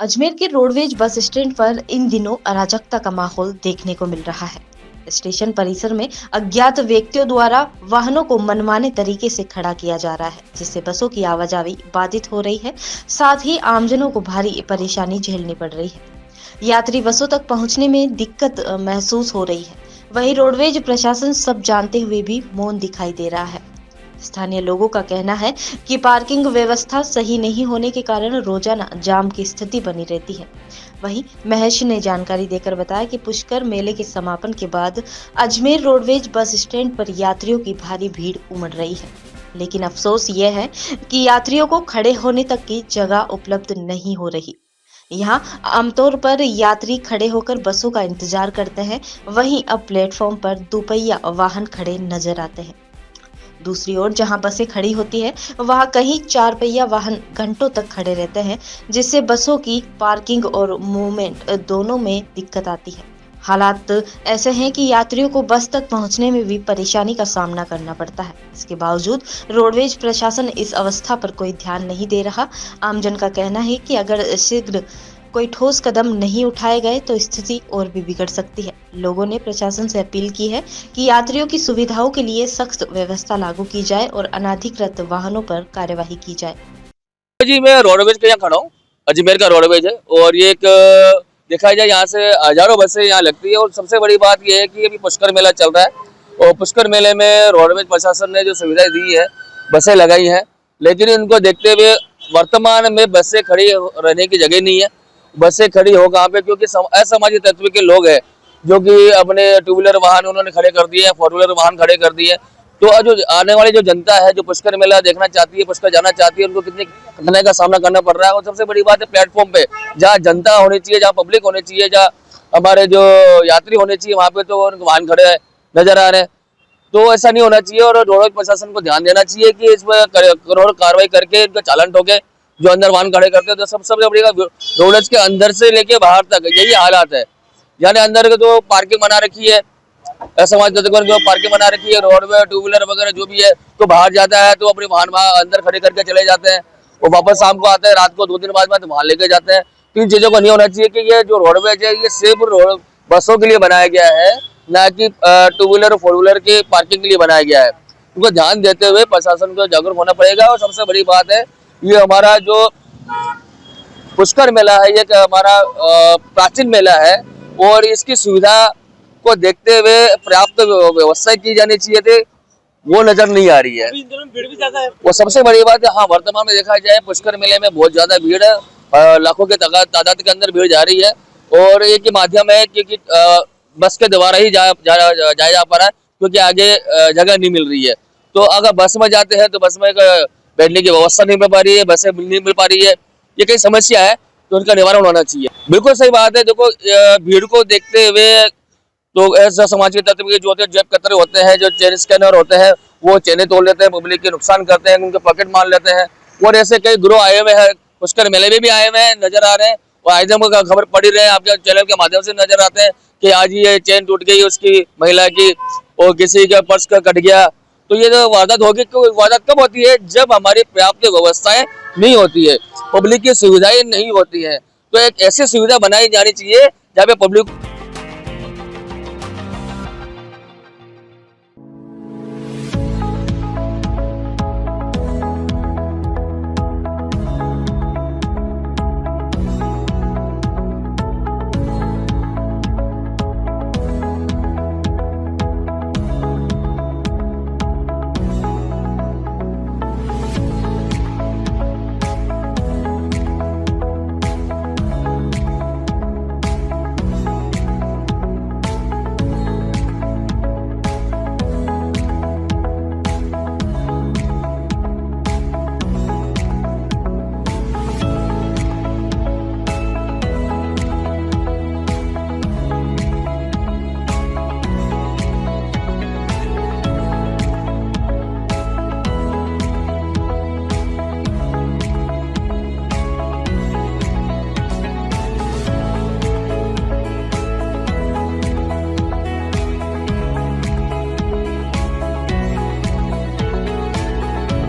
अजमेर के roadways bus stand पर इन दिनों अराजकता का माहौल देखने को मिल रहा है। स्टेशन परिसर में अज्ञात व्यक्तियों द्वारा वाहनों को मनमाने तरीके से खड़ा किया जा रहा है, जिससे बसों की आवाजाही बाधित हो रही है। साथ ही आमजनों को भारी परेशानी झेलनी पड़ रही है। यात्री बसों तक पहुंचने में दिक्कत महसूस हो रही है। वहीं रोडवेज प्रशासन सब जानते हुए भी मौन दिखाई दे रहा है। स्थानीय लोगों का कहना है कि पार्किंग व्यवस्था सही नहीं होने के कारण रोजाना जाम की स्थिति बनी रहती है। वहीं महेश ने जानकारी देकर बताया कि पुष्कर मेले के समापन के बाद अजमेर रोडवेज बस स्टैंड पर यात्रियों की भारी भीड़ उमड़ रही है। लेकिन अफसोस यह है कि यात्रियों को खड़े होने तक की जगह उपलब्ध नहीं हो रही। यहाँ आमतौर पर यात्री खड़े होकर बसों का इंतजार करते हैं। वहीं अब प्लेटफॉर्म पर दोपहिया वाहन खड़े नजर आते हैं। दूसरी ओर जहां बसें खड़ी होती है, वहां कहीं चार पहिया वाहन घंटों तक खड़े रहते हैं, जिससे बसों की पार्किंग और मूवमेंट दोनों में दिक्कत आती है। हालात ऐसे हैं कि यात्रियों को बस तक पहुंचने में भी परेशानी का सामना करना पड़ता है। इसके बावजूद रोडवेज प्रशासन इस अवस्था पर कोई ध्यान नहीं दे रहा। आमजन का कहना है कि अगर शीघ्र कोई ठोस कदम नहीं उठाए गए तो स्थिति और भी बिगड़ सकती है। लोगों ने प्रशासन से अपील की है कि यात्रियों की सुविधाओं के लिए सख्त व्यवस्था लागू की जाए और अनाधिकृत वाहनों पर कार्यवाही की जाए। जी, मैं रोडवेज के यहाँ खड़ा हूँ। अजमेर का रोडवेज है और ये एक देखा जाए यहाँ से हजारों बसें यहाँ लगती है। और सबसे बड़ी बात ये है कि अभी पुष्कर मेला चल रहा है और पुष्कर मेले में रोडवेज प्रशासन ने जो सुविधाएं दी है, बसें लगाई हैं, लेकिन इनको देखते हुए वर्तमान में बसें खड़ी रहने की जगह नहीं है। बसें खड़ी हो कहाँ पे, क्योंकि असामाजिक तत्व के लोग हैं जो कि अपने टू व्हीलर वाहन उन्होंने खड़े कर दिए हैं, फोर व्हीलर वाहन खड़े कर दिए हैं। तो जो आने वाली जो जनता है, जो पुष्कर मेला देखना चाहती है, पुष्कर जाना चाहती है, उनको कितनी कठिनाई का सामना करना पड़ रहा है। और सबसे बड़ी बात है, प्लेटफॉर्म पे जहाँ जनता होनी चाहिए, जहाँ पब्लिक होनी चाहिए, जहाँ हमारे जो यात्री होने चाहिए, वहाँ पे तो वाहन खड़े नजर आ रहे हैं। तो ऐसा नहीं होना चाहिए और रोडवेज प्रशासन को ध्यान देना चाहिए कि इस पर करोड़ कार्रवाई करके इनका चालान ठोके जो अंदर वाहन खड़े करते हैं। तो सबसे बड़ी रोडवेज के अंदर से लेके बाहर तक यही हालात है। यानी अंदर तो पार्किंग बना रखी है, समाज जो पार्किंग बना रखी है, रोडवे टू व्हीलर वगैरह जो भी है, तो बाहर जाता है तो अपने वाहन अंदर खड़े करके चले जाते हैं और वापस शाम को आते हैं, रात को 2 दिन बाद वहां लेके जाते हैं। तो इन चीजों को नहीं होना चाहिए कि ये जो रोडवेज है ये सिर्फ बसों के लिए बनाया गया है, ना कि टू व्हीलर और फोर व्हीलर की पार्किंग के लिए बनाया गया है। उनको ध्यान देते हुए प्रशासन को जागरूक होना पड़ेगा। और सबसे बड़ी बात है, ये हमारा जो पुष्कर मेला है, ये हमारा प्राचीन मेला है और इसकी सुविधा को देखते हुए पर्याप्त व्यवस्था की जानी चाहिए थी, वो नजर नहीं आ रही है। भीड़ भी ज्यादा है। वो सबसे बड़ी बात है। हाँ, वर्तमान में देखा जाए पुष्कर मेले में बहुत ज्यादा भीड़ है, लाखों के तादाद के अंदर भीड़ जा रही है। और एक ही माध्यम है क्योंकि बस के द्वारा ही जाया जा पा रहा है, क्योंकि आगे जगह नहीं मिल रही है। तो अगर बस में जाते हैं तो बस में बैठने की व्यवस्था नहीं मिल पा रही है, बसें नहीं मिल पा रही है, ये कई समस्या है, तो उनका निवारण होना चाहिए। बिल्कुल सही बात है। देखो, भीड़ को देखते हुए तो ऐसा समाज के तत्व के जो होते हैं, जेब कतरे होते हैं, जो चेन स्कैनर होते हैं, वो चेनें तोड़ लेते हैं, पब्लिक के नुकसान करते हैं, उनके पॉकेट मार लेते हैं। और ऐसे कई ग्रोह आए हुए हैं, पुष्कर मेले में भी आए हुए हैं, नजर आ रहे हैं। और आज हम खबर पढ़ ही रहे हैं, आपके चैनल के माध्यम से नजर आते हैं कि आज ये चेन टूट गई उसकी महिला की और किसी का पर्स का कट गया। तो ये जो वारदात होगी, वारदात कब होती है? जब हमारी पर्याप्त व्यवस्थाएं नहीं होती है, पब्लिक की सुविधाएं नहीं होती है। तो एक ऐसी सुविधा बनाई जानी चाहिए जहाँ पे पब्लिक